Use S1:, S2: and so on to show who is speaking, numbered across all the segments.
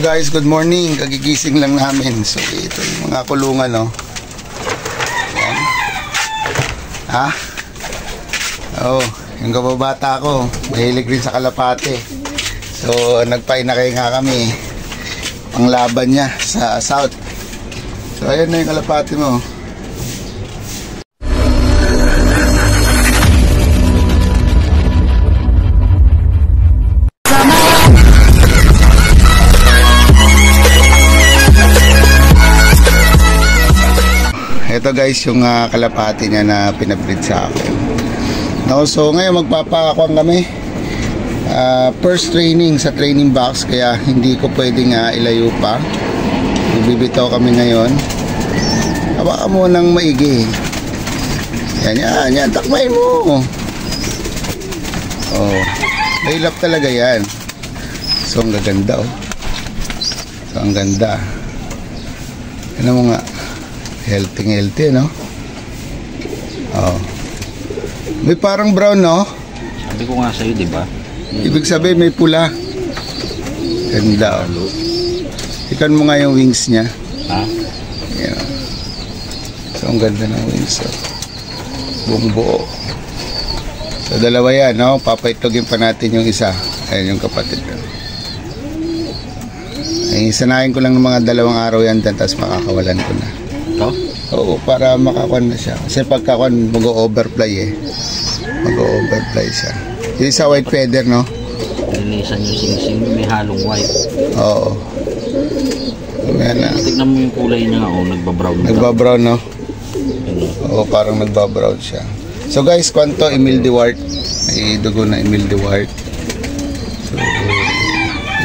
S1: Guys, good morning. Kagigising lang namin. So ito yung mga kulungan, no. Yan. Ha? Oh, yung kababata ko, mahilig rin sa kalapate. So nagpainakay nga kami ang laban niya sa south. So ayan na yung kalapate mo. Ito guys yung kalapati niya na pinabreed sa akin. No, so ngayon magpapakuan kami. First training sa training box kaya hindi ko pwedeng ilayo pa. Bibitaw kami ngayon. Hawakan mo ng maigi. Yan, takmain mo. Oh, mahilap talaga yan. So ang gaganda, oh. So ang ganda. Ano mo nga, healthy, no? Oh. May parang brown, no?
S2: Sabi ko nga sa'yo, di ba?
S1: Ibig sabihin may pula. Ganda, oh. Ikan mo nga yung wings niya.
S2: Ha?
S1: Yan. So ang ganda ng wings, oh. Buong buo. So dalawa yan, no? Papaitogin pa natin yung isa. Ayan yung kapatid ko. Ay, sanayin ko lang ng mga 2 araw yan, tapos makakawalan ko na.
S2: Ito?
S1: Oo, para makakuan na siya. Kasi pagkakuan, mag-overfly eh. Mag-overfly siya. Yung isa white feather, no?
S2: Linisan yung sing-sing, may halong white.
S1: Oo. Ayan na.
S2: Tignan mo yung kulay niya, oh, nagbabrown.
S1: Nagbabrown, no? Oo, parang nagbabrown siya. So guys, kwanto, Emile Dewart. May dugo na Emile Dewart. So,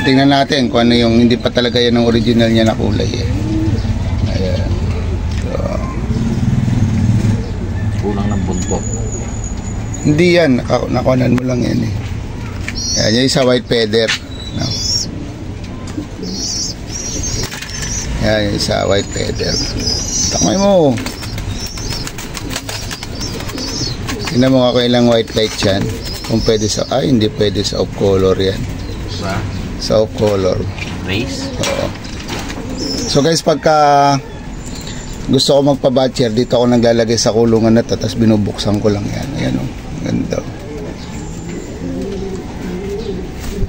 S1: tingnan natin kung ano yung, hindi pa talaga yan ang original niya na kulay eh. Ayan.
S2: Kulang ng buntot.
S1: Hindi yan, nakuhanan mo lang yan eh. Yan, yung isa white feather, no? Yan, yung isa white feather. Takmay mo. Tingnan mo ako ilang white light yan. Kung pwede sa, hindi pwede sa off color yan.
S2: Ba?
S1: Sa off color.
S2: Race?
S1: Oo. So guys, pagka gusto ko magpa-batcher, dito ako naglalagay sa kulungan na to, tapos binubuksan ko lang yan. Ayan, oh. Ganda.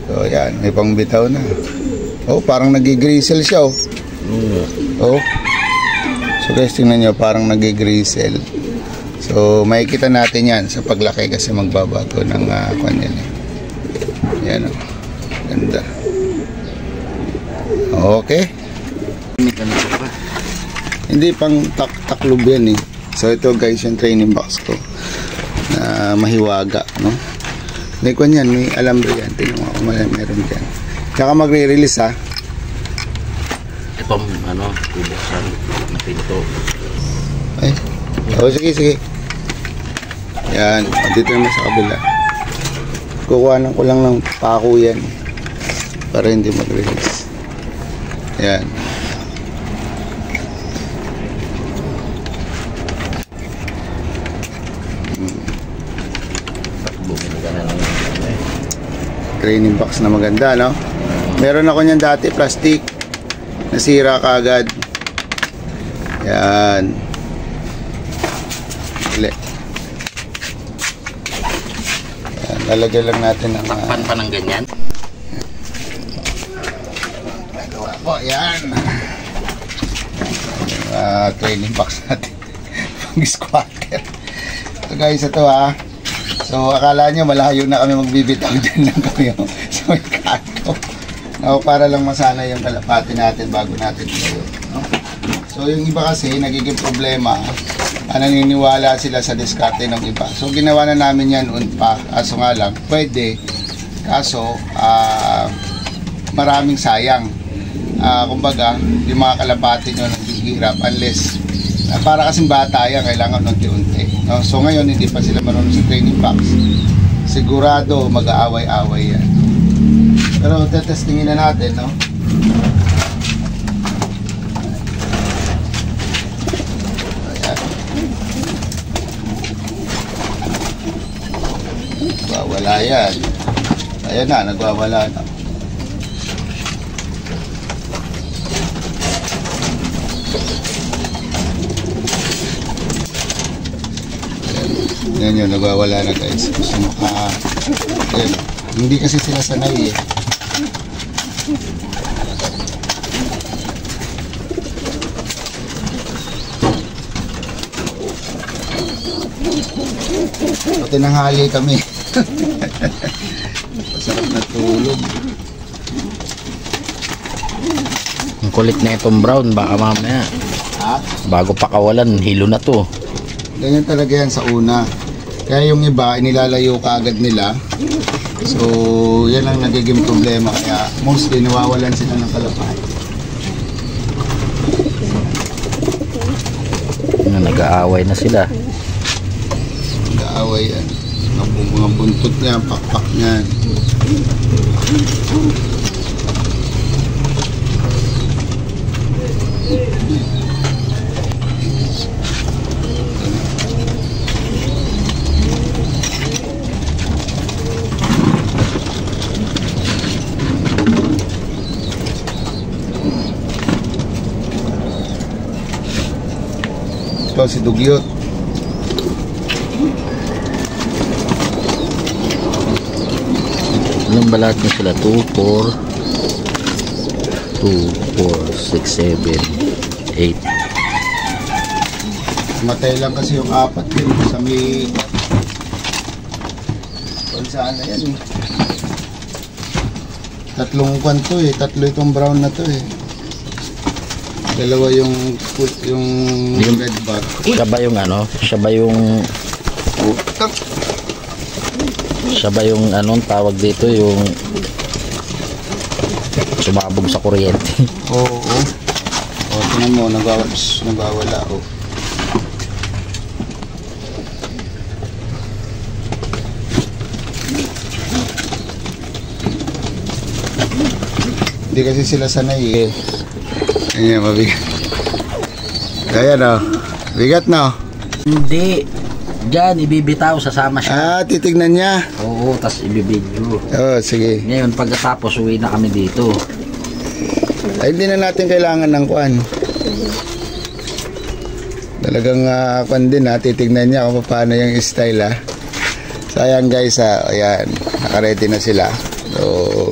S1: So ayan, may pangbitaw na. Oh, parang nagigrisel siya, oh. Oh. So guys, tingnan nyo, parang nagigrisel. So makikita natin yan sa paglaki kasi magbabago ng kanyan eh. Ayan, oh. Ganda. Okay. Hindi pang taklob yan eh. So ito guys yung training box ko na mahiwaga, no? May kwan yan, may alambre yan. Tingnan mo ako, meron dyan. Tsaka magre-release ha.
S2: Itong bubuksan na pinto.
S1: Ay. Oh, sige. Yan. Dito naman sa kabila. Kukuhanan ko lang ng pako yan para hindi mag-release. Yan. Training box na maganda, no? Meron ako niyan dati, plastic. Nasira kaagad. Yan. Yan. Lalagyan lang natin ng
S2: Takpan pa ng ganyan.
S1: Po, yan. Training box natin. Pang squatter. So guys, ito ha. So akala nyo malayo na kami magbibitaw, dyan lang kami sa may kanto. No, para lang masana yung kalapati natin bago natin ito. No? So yung iba kasi nagiging problema, naniniwala sila sa diskarte ng iba. So ginawa na namin yan pa. Kaso nga lang, pwede. Kaso maraming sayang. Kumbaga, yung mga kalapati nyo naghihirap unless para kasing bata yan, kailangan unti-unti, no? So ngayon hindi pa sila marunong sa training box, sigurado mag-aaway-aaway yan. Pero tetestingin na natin, no? Ayan. Nagwawala yan. Ayan na, nagwawala na. Yan yun, nagwawala na guys. Gusto mo yan. Hindi kasi sila sanay eh. Pati nanghali kami. Masarap na tulog.
S2: Ang kulit na itong brown, baka mamaya bago pa kawalan, hilo na to.
S1: Ganyan talaga yan sa una. Kaya yung iba, inilalayo ka agad nila. So, yan ang nagiging problema. Kaya mostly nawawalan sila ng kalapay.
S2: Nag-aaway na sila.
S1: Nag-aaway yan. Mga buntot niya, pakpak niyan. Ito si Dugyot.
S2: Anong balat na sila? 2, 4 6, 7, 8.
S1: Matay lang kasi yung 4 din sa may kung saan na yan eh. Tatlong kwan to eh. Tatlo itong brown na to eh. Dalawa yung red bar.
S2: Siya ba yung ano? Siya ba yung anong tawag dito, yung sumabog sa kuryente?
S1: Oo. O, tingnan mo, nagwawala o. Hindi kasi sila sanay eh. Ayan, mabigat. Ayan o. Bigat na o.
S2: Hindi. Diyan, ibibitaw, sasama siya.
S1: Titignan niya.
S2: Oo, tas ibibidyo.
S1: Oo, sige.
S2: Ngayon, pagkatapos, uwi na kami dito.
S1: Ay, hindi na natin kailangan ng kuan. Talagang kuan din titignan niya kung paano yung style Sayang guys ayan, nakaready na sila. So,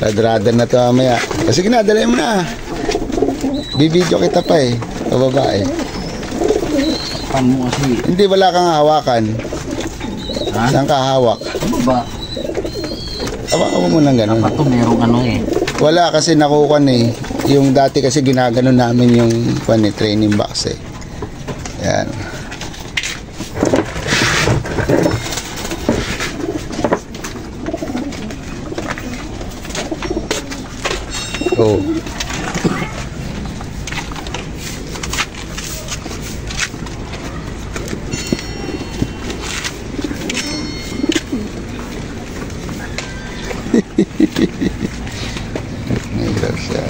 S1: ladradan na to mamaya. Sige na, dalhin mo na. Bibidyo kita pa eh, babae.
S2: Paano mo kasi?
S1: Hindi, wala kang hawakan.
S2: Ha?
S1: Saan ka hawak?
S2: Ano ba?
S1: Hawakan mo muna gano'n.
S2: Dapat to merong ano eh.
S1: Wala kasi nakukuan eh. Yung dati kasi ginagano namin yung training box eh. Yan. Oh. Nahirap siya.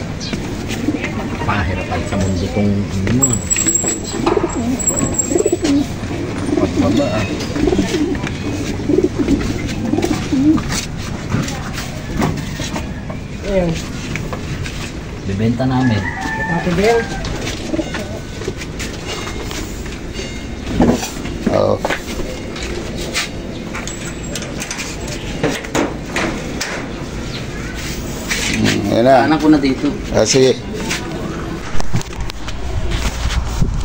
S2: Pahirapan sa mundo itong ano. Pagbaba bibenta namin.
S1: Oo. Yan na.
S2: Anak ko na dito.
S1: Sige.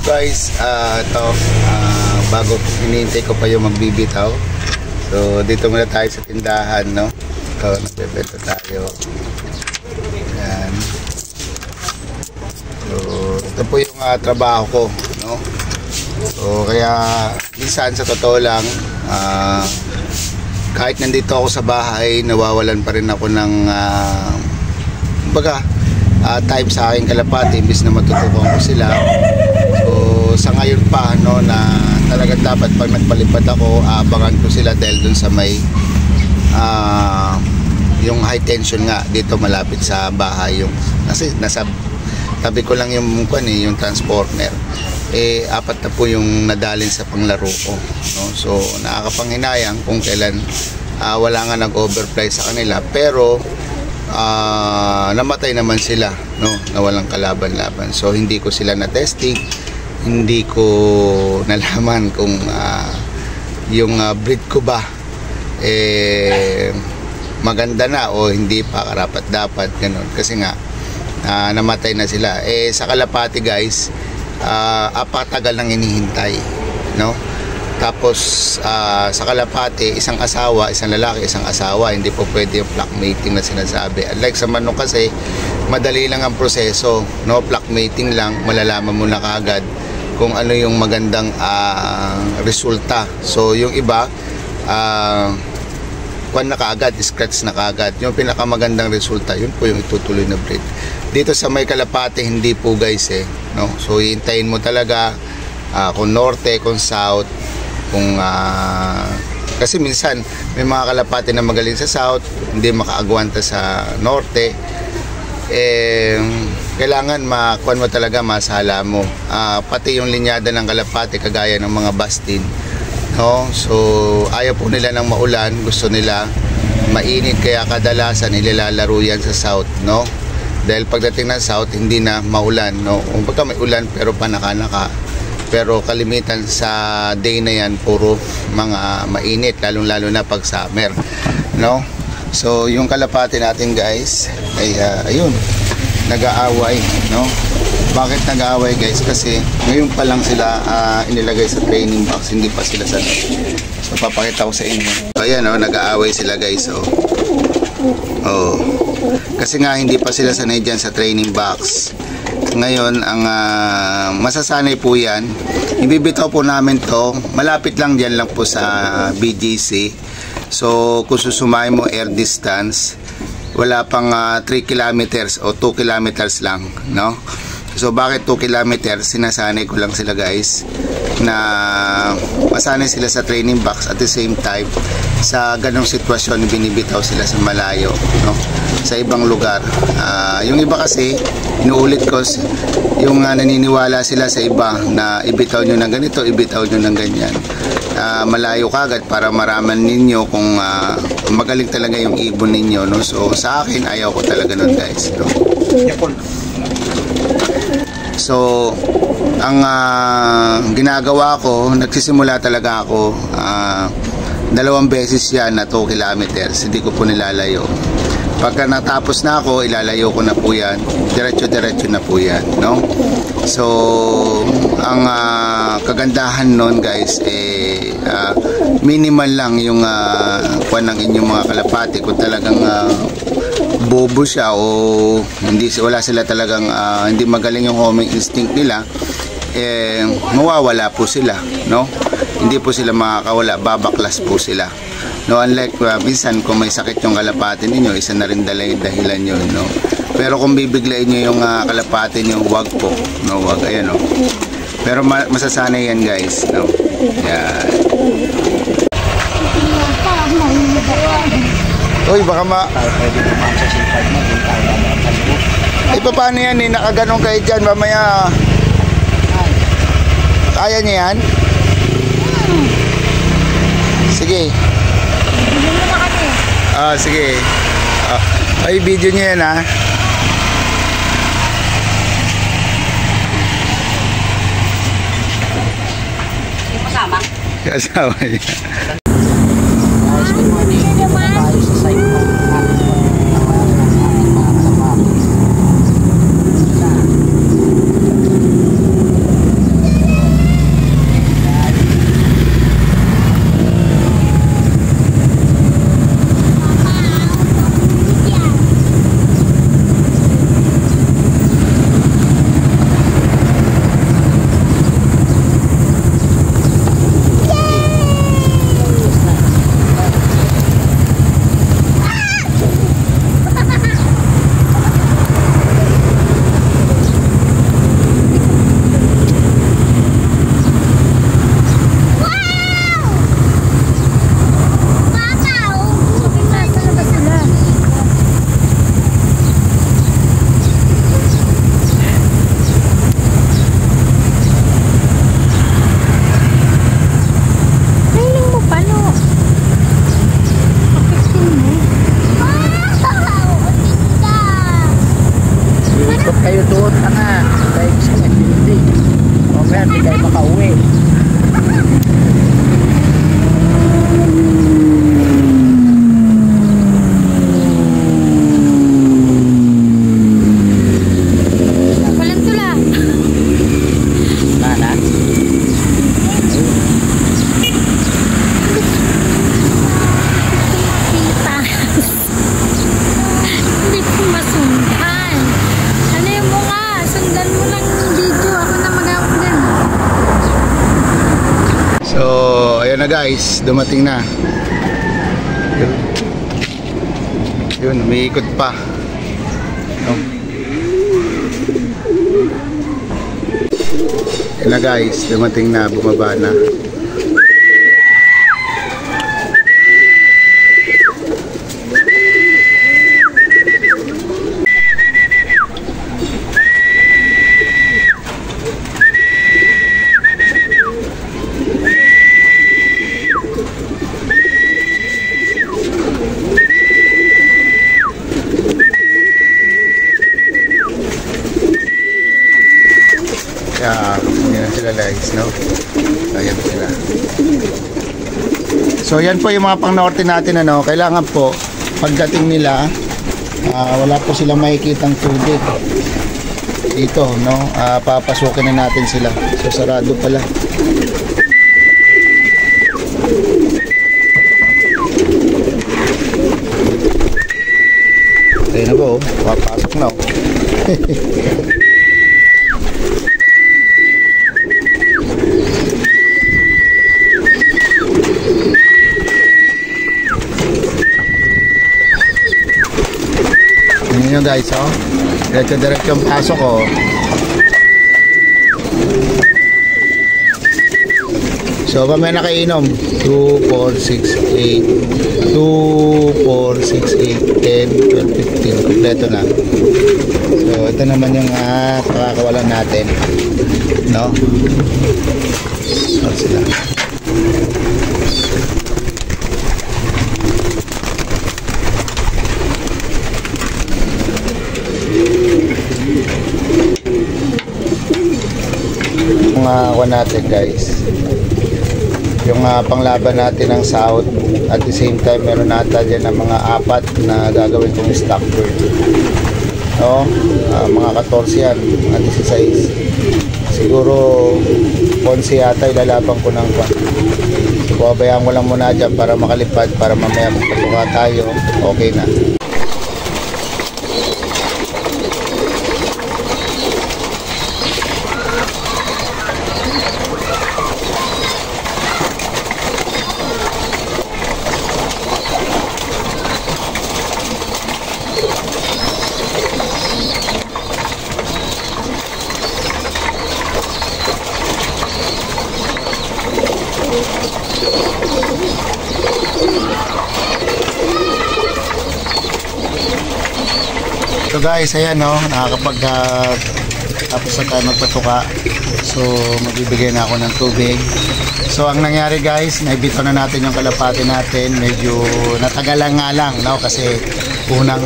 S1: Guys, ito, bago hinihintay ko pa yung magbibitaw. So, dito muna tayo sa tindahan, no? Ito, nagbebenta tayo. Yan. So, ito po yung trabaho ko, no? So, kaya, minsan sa totoo lang, kahit nandito ako sa bahay, nawawalan pa rin ako ng time sa aking kalapati imbis na matutukan ko sila. So sa ngayon pa na talagang dapat pag nagpalipad ako, aabangan ko sila dahil dun sa may yung high tension nga dito malapit sa bahay, yung kasi nasa tabi ko lang yung yung transformer. 4 na po yung nadalin sa panglaro ko, no? So nakakapanghinayang kung kailan wala nga nag-overfly sa kanila, pero namatay naman sila, no, na walang kalaban-laban. So hindi ko sila na-testing, hindi ko nalaman kung yung breed ko ba maganda na o hindi pa karapat-dapat, ganun. Kasi nga namatay na sila. Sa kalapati guys, apatagal nang hinihintay, no? Tapos sa kalapati, isang asawa, isang lalaki, isang asawa, hindi po pwede yung flock mating na sinasabi. Unlike sa manok kasi, madali lang ang proseso, no? Flock mating lang, malalaman mo na kaagad kung ano yung magandang resulta. So yung iba, kwan na kaagad, scratch na kaagad. Yung pinakamagandang resulta, yun po yung itutuloy na breed. Dito sa may kalapati, hindi po guys no? So hihintayin mo talaga kung norte, kung south, kung kasi minsan may mga kalapati na magaling sa south, hindi makaagwanta sa norte. Kailangan makuan mo talaga, masala mo. Pati yung linyada ng kalapati kagaya ng mga Bastin, no? So ayaw po nila ng maulan, gusto nila mainit, kaya kadalasan inilalaro yan sa south, no? Dahil pagdating ng south, hindi na maulan, no? Kung pagka may ulan pero panaka-naka, pero kalimitan sa day na yan puro mga mainit, lalong-lalo na pag summer, no? So yung kalapati natin guys ay ayun, nag-aaway, no? Bakit nag-aaway guys? Kasi ngayon pa lang sila inilagay sa training box, hindi pa sila sanay. So papakita ko sa inyo. So ayan, nag-aaway sila guys. Kasi nga hindi pa sila sanay dyan sa training box. Ngayon, ang masasanay po yan, ibibitaw po namin to, malapit lang dyan lang po sa BGC. So kung susumahin mo air distance, wala pang 3 kilometers o 2 kilometers lang, no? So bakit 2 kilometers? Sinasanay ko lang sila guys na masanay sila sa training box, at the same time sa ganong sitwasyon binibitaw sila sa malayo, no? Sa ibang lugar. Yung iba kasi inuulit ko, yung naniniwala sila sa iba na ibitaw nyo ng ganito, ibitaw nyo ng ganyan, malayo kagad para maraman ninyo kung magaling talaga yung ibon ninyo, no? So sa akin ayaw ko talaga nun guys, no? So ang ginagawa ko, nagsisimula talaga ako 2 beses yan na 2 kilometers, hindi ko po nilalayo. Pagka natapos na ako, ilalayo ko na po yan, diretso-diretso na po yan, no? So ang kagandahan nun guys, minimal lang yung kuwan ng inyong mga kalapati. Kung talagang bobo siya o wala sila talagang hindi magaling yung homing instinct nila, mawawala po sila, no? Hindi po sila makakawala, babaklas po sila, no? Unlike minsan kung may sakit yung kalapati ninyo, isa na rin dahilan yun, no? Pero kung bibiglayin nyo yung kalapati nyo, wag po, no? Wag, ayan, no? Pero masasanay yan guys, no? Yan. Uy, baka paano yan nakaganong kayo dyan, mamaya kaya niya yan? Sige. Sige. Ay, video niya yan, ha?
S3: Kasama?
S1: Kasama niya.
S2: kayo doon tanga dahil sa activity. Mamaya hindi kayo makauwi.
S4: Walang tula.
S2: Nana?
S4: Hindi ko masundan. Ano yung mo nga? Sundan mo lang yung video. Ako na mag-out din.
S1: So, ayun na guys, dumating na. Yun, umiikot pa. No? Ayun na guys, dumating na, bumaba na. Kaya, hindi na sila guys, no? Ayan sila. So, yan po yung mga pang-norte natin, ano? Kailangan po, pagdating nila, wala po silang makikitang tubig. Dito, no? Papasukin na natin sila. So, sarado pala. Ayan na po, papasok na, oh. Yun guys, oh. Diretso yung pasok, oh. So, may nakainom. 2, 4, 6, 8. 2, 4, 6, 8, 10, 12, 15. Kompleto na. So, ito naman yung pakakawalan natin. No? So, sila. Yung natin guys, yung panglaban natin ng south, at the same time meron nata dyan ng mga 4 na gagawin kong stock bird, no? Mga 14 yan, mga 16 siguro 11 yata ilalaban ko ng kwan. So babayaan ko lang muna dyan para makalipad, para mamaya magpatuka tayo, okay na. So guys, ayan, no, nakakapag tapos na tayo magpatuka. So magbibigay na ako ng tubig. So ang nangyari guys, naibitaw na natin yung kalapati natin. Medyo natagalan nga lang, no, kasi unang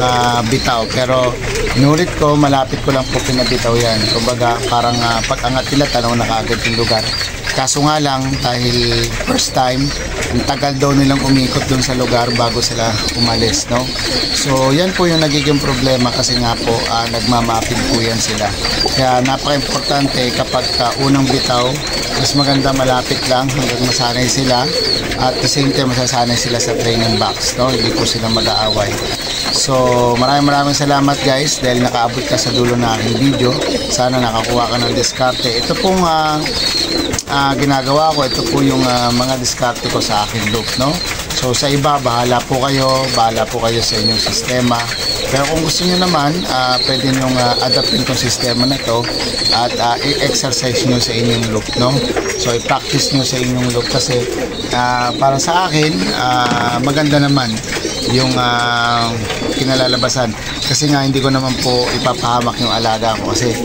S1: bitaw. Pero inulit ko, malapit ko lang po pinabitaw yan. Kumbaga parang pag-angat nila, tanaw na kaagad yung lugar. Kaso nga lang, dahil first time, ang tagal daw nilang umikot doon sa lugar bago sila umalis, no? So, yan po yung nagiging problema kasi nga po, nagmamapping po yan sila. Kaya napaka-importante kapag unang bitaw, mas maganda malapit lang hanggang masanay sila, at the same time masasanay sila sa training box, no? Hindi po sila mag-aaway. So, maraming salamat guys dahil nakaabot ka sa dulo na aking video. Sana nakakuha ka ng diskarte. Ito pong ginagawa ko, ito po yung mga diskarte ko sa aking loop, no? So sa iba, bahala po kayo sa inyong sistema. Pero kung gusto niyo naman, pwede nyo adaptin tong sistema na to at i-exercise nyo sa inyong loop, no? So i-practice nyo sa inyong loop kasi para sa akin, maganda naman yung kinalalabasan. Kasi nga hindi ko naman po ipapahamak yung alaga ko kasi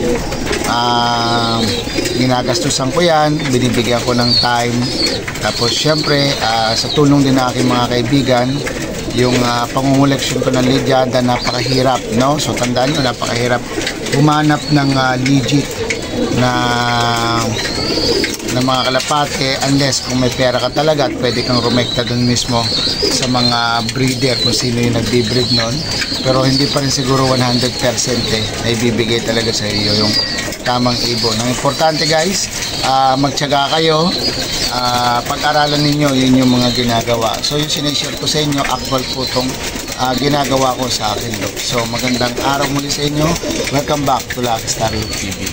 S1: ginagastusan ko yan, binibigyan ko ng time. Tapos syempre sa tulong din ng aking mga kaibigan, yung pangunguleksyon ko ng lidyada, napakahirap, no? So tandaan nyo, napakahirap humanap ng legit na mga kalapate unless kung may pera ka talaga at pwede kang rumekta dun mismo sa mga breeder kung sino yung nagbe-breed nun. Pero hindi pa rin siguro 100% na ibibigay talaga sa iyo yung tamang ibon. Ang importante guys, magtiyaga kayo, pag-aralan ninyo yun yung mga ginagawa. So yung sinishare ko sa inyo, actual po itong ginagawa ko sa akin. So magandang araw muli sa inyo. Welcome back to Lucky Star TV.